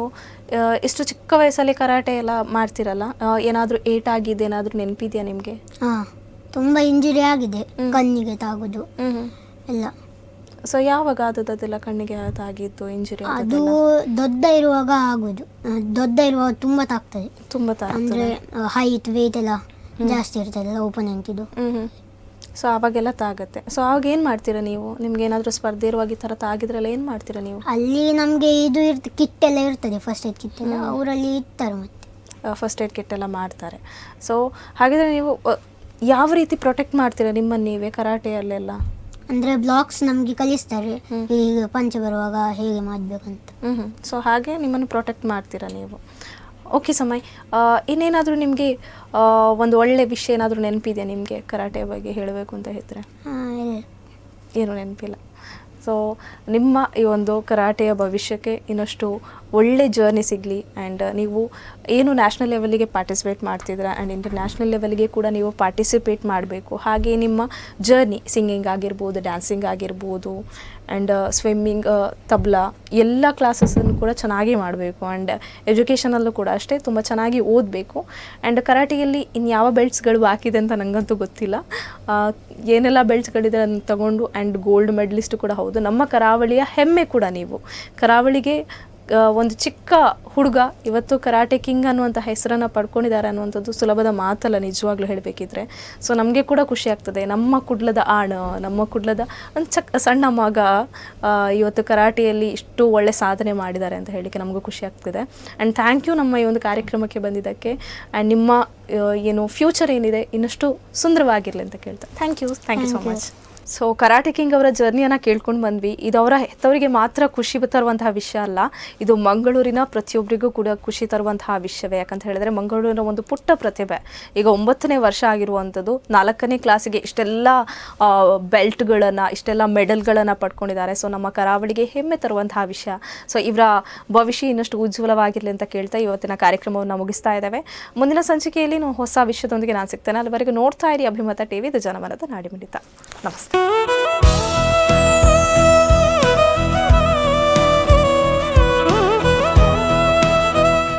ಇಷ್ಟು ಚಿಕ್ಕ ವಯಸ್ಸಲ್ಲಿ ಕರಾಟೆ ಎಲ್ಲ ಮಾಡ್ತಿರಲ್ಲ, ಏನಾದರೂ ಏಟ್ ಆಗಿದೆ, ಏನಾದರೂ ನೆನಪಿದೆಯಾ ನಿಮಗೆ? ತುಂಬ ಇಂಜುರಿ ಆಗಿದೆ, ಕಣ್ಣಿಗೆ ತಾಗೋದು ಎಲ್ಲ. ಸೊ ಯಾವಾಗ ಅದೆಲ್ಲ ಕಣ್ಣಿಗೆ ಆಗಿದ್ದು ಇಂಜುರಿ? ಅದು ದೊಡ್ಡ ಇರುವಾಗ ಆಗೋದು, ದೊಡ್ಡ ಇರುವಾಗ ತುಂಬ ತಾಗ್ತದೆ. ಅಂದರೆ ಹೈಟ್ ವೇಟ್ ಎಲ್ಲ ಜಾಸ್ತಿ ಇರ್ತದಲ್ಲ ಓಪನೆಂಟ್ ಇದು. ಸೊ ಆವಾಗೆಲ್ಲ ತಾಗುತ್ತೆ. ಸೊ ಆವಾಗ ಏನು ಮಾಡ್ತೀರಾ ನೀವು? ನಿಮ್ಗೆ ಏನಾದರೂ ಸ್ಪರ್ಧೆ ಇರುವಾಗ ಈ ಥರ ತಾಗಿದ್ರೆಲ್ಲ ಏನು ಮಾಡ್ತೀರಾ ನೀವು? ಅಲ್ಲಿ ನಮಗೆ ಇದು ಕಿಟ್ ಎಲ್ಲ ಇರ್ತದೆ, ಫಸ್ಟ್ ಏಡ್ ಕಿಟ್ ಎಲ್ಲ ಅವರಲ್ಲಿ ಇರ್ತಾರೆ. ಮತ್ತೆ ಫಸ್ಟ್ ಏಡ್ ಕಿಟ್ ಎಲ್ಲ ಮಾಡ್ತಾರೆ. ಸೊ ಹಾಗಿದ್ರೆ ನೀವು ಯಾವ ರೀತಿ ಪ್ರೊಟೆಕ್ಟ್ ಮಾಡ್ತೀರಾ ನಿಮ್ಮನ್ನು ನೀವೇ ಕರಾಟೆಯಲ್ಲೆಲ್ಲ? ಅಂದರೆ ಬ್ಲಾಕ್ಸ್ ನಮಗೆ ಕಲಿಸ್ತಾರೆ, ಈಗ ಪಂಚ ಬರುವಾಗ ಹೇಗೆ ಮಾಡಬೇಕಂತ. ಸೊ ಹಾಗೆ ನಿಮ್ಮನ್ನು ಪ್ರೊಟೆಕ್ಟ್ ಮಾಡ್ತೀರಾ ನೀವು. ಓಕೆ ಸಮಯ್, ಇನ್ನೇನಾದರೂ ನಿಮಗೆ ಒಂದು ಒಳ್ಳೆ ವಿಷಯ ಏನಾದರೂ ನೆನಪಿದೆಯಾ ನಿಮಗೆ ಕರಾಟೆ ಬಗ್ಗೆ ಹೇಳಬೇಕು ಅಂತ ಹೇಳಿದ್ರೆ? ಏನು ನೆನಪಿಲ್ಲ. ಸೊ ನಿಮ್ಮ ಈ ಒಂದು ಕರಾಟೆಯ ಭವಿಷ್ಯಕ್ಕೆ ಇನ್ನಷ್ಟು ಒಳ್ಳೆ ಜರ್ನಿ ಸಿಗಲಿ. ಆ್ಯಂಡ್ ನೀವು ಏನು ನ್ಯಾಷನಲ್ ಲೆವೆಲಿಗೆ ಪಾರ್ಟಿಸಿಪೇಟ್ ಮಾಡ್ತಿದ್ದೀರಾ ಆ್ಯಂಡ್ ಇಂಟರ್ನ್ಯಾಷನಲ್ ಲೆವೆಲ್ಗೆ ಕೂಡ ನೀವು ಪಾರ್ಟಿಸಿಪೇಟ್ ಮಾಡಬೇಕು. ಹಾಗೆ ನಿಮ್ಮ ಜರ್ನಿ ಸಿಂಗಿಂಗ್ ಆಗಿರ್ಬೋದು, ಡ್ಯಾನ್ಸಿಂಗ್ ಆಗಿರ್ಬೋದು, ಆ್ಯಂಡ್ ಸ್ವಿಮ್ಮಿಂಗ್, ತಬ್ಲಾ ಎಲ್ಲ ಕ್ಲಾಸಸ್ಸನ್ನು ಕೂಡ ಚೆನ್ನಾಗಿ ಮಾಡಬೇಕು. ಆ್ಯಂಡ್ ಎಜುಕೇಷನಲ್ಲೂ ಕೂಡ ಅಷ್ಟೇ ತುಂಬ ಚೆನ್ನಾಗಿ ಓದಬೇಕು. ಆ್ಯಂಡ್ ಕರಾಟೆಯಲ್ಲಿ ಇನ್ಯಾವ ಬೆಲ್ಟ್ಸ್ಗಳು ಬಾಕಿದೆ ಅಂತ ನನಗಂತೂ ಗೊತ್ತಿಲ್ಲ. ಏನೆಲ್ಲ ಬೆಲ್ಟ್ಸ್ಗಳಿದೆ ಅದನ್ನು ತಗೊಂಡು, ಆ್ಯಂಡ್ ಗೋಲ್ಡ್ ಮೆಡಲಿಸ್ಟ್ ಕೂಡ ಹೌದು, ನಮ್ಮ ಕರಾವಳಿಯ ಹೆಮ್ಮೆ ಕೂಡ ನೀವು. ಕರಾವಳಿಗೆ ಒಂದು ಚಿಕ್ಕ ಹುಡುಗ ಇವತ್ತು ಕರಾಟೆ ಕಿಂಗ್ ಅನ್ನುವಂಥ ಹೆಸರನ್ನು ಪಡ್ಕೊಂಡಿದ್ದಾರೆ ಅನ್ನುವಂಥದ್ದು ಸುಲಭದ ಮಾತಲ್ಲ ನಿಜವಾಗ್ಲೂ ಹೇಳಬೇಕಿದ್ರೆ. ಸೊ ನಮಗೆ ಕೂಡ ಖುಷಿ ಆಗ್ತದೆ, ನಮ್ಮ ಕುಡ್ಲದ ನಮ್ಮ ಕುಡ್ಲದ ಒಂದು ಸಣ್ಣ ಮಗ ಇವತ್ತು ಕರಾಟೆಯಲ್ಲಿ ಇಷ್ಟು ಒಳ್ಳೆ ಸಾಧನೆ ಮಾಡಿದ್ದಾರೆ ಅಂತ ಹೇಳಲಿಕ್ಕೆ ನಮಗೂ ಖುಷಿ ಆಗ್ತಿದೆ. ಆ್ಯಂಡ್ ಥ್ಯಾಂಕ್ ಯು ನಮ್ಮ ಈ ಒಂದು ಕಾರ್ಯಕ್ರಮಕ್ಕೆ ಬಂದಿದ್ದಕ್ಕೆ. ಆ್ಯಂಡ್ ನಿಮ್ಮ ಏನು ಫ್ಯೂಚರ್ ಏನಿದೆ ಇನ್ನಷ್ಟು ಸುಂದರವಾಗಿರಲಿ ಅಂತ ಕೇಳ್ತಾ thank you so much. So karate king ಅವರ ಜರ್ನಿಯನ್ನು ಕೇಳ್ಕೊಂಡು ಬಂದ್ವಿ. ಇದು ಅವರ ಹೆತ್ತವರಿಗೆ ಮಾತ್ರ ಖುಷಿ ತರುವಂತಹ ವಿಷಯ ಅಲ್ಲ, ಇದು ಮಂಗಳೂರಿನ ಪ್ರತಿಯೊಬ್ಬರಿಗೂ ಕೂಡ ಖುಷಿ ತರುವಂತಹ ವಿಷಯವೇ. ಯಾಕಂತ ಹೇಳಿದ್ರೆ ಮಂಗಳೂರಿನ ಒಂದು ಪುಟ್ಟ ಪ್ರತಿಭೆ ಈಗ 9ನೇ ವರ್ಷ ಆಗಿರುವಂಥದ್ದು, 4ನೇ ಕ್ಲಾಸಿಗೆ ಇಷ್ಟೆಲ್ಲ ಬೆಲ್ಟ್ಗಳನ್ನು, ಇಷ್ಟೆಲ್ಲ ಮೆಡಲ್ಗಳನ್ನು ಪಡ್ಕೊಂಡಿದ್ದಾರೆ. ಸೊ ನಮ್ಮ ಕರಾವಳಿಗೆ ಹೆಮ್ಮೆ ತರುವಂತಹ ವಿಷಯ. ಸೊ ಇವರ ಭವಿಷ್ಯ ಇನ್ನಷ್ಟು ಉಜ್ವಲವಾಗಿರಲಿ ಅಂತ ಕೇಳ್ತಾ ಇವತ್ತಿನ ಕಾರ್ಯಕ್ರಮವನ್ನು ಮುಗಿಸ್ತಾ ಇದ್ದೇವೆ. ಮುಂದಿನ ಸಂಚಿಕೆಯಲ್ಲಿ ನಾವು ಹೊಸ ವಿಷಯದೊಂದಿಗೆ ನಾನು ಸಿಗ್ತೇನೆ. ಅಲ್ಲಿವರೆಗೂ ನೋಡ್ತಾ ಇರಿ ಅಭಿಮತ ಟಿವಿ, ಇದು ಜನಮನದ ನಾಡಿಮಿಡಿತ. ನಮಸ್ತೆ.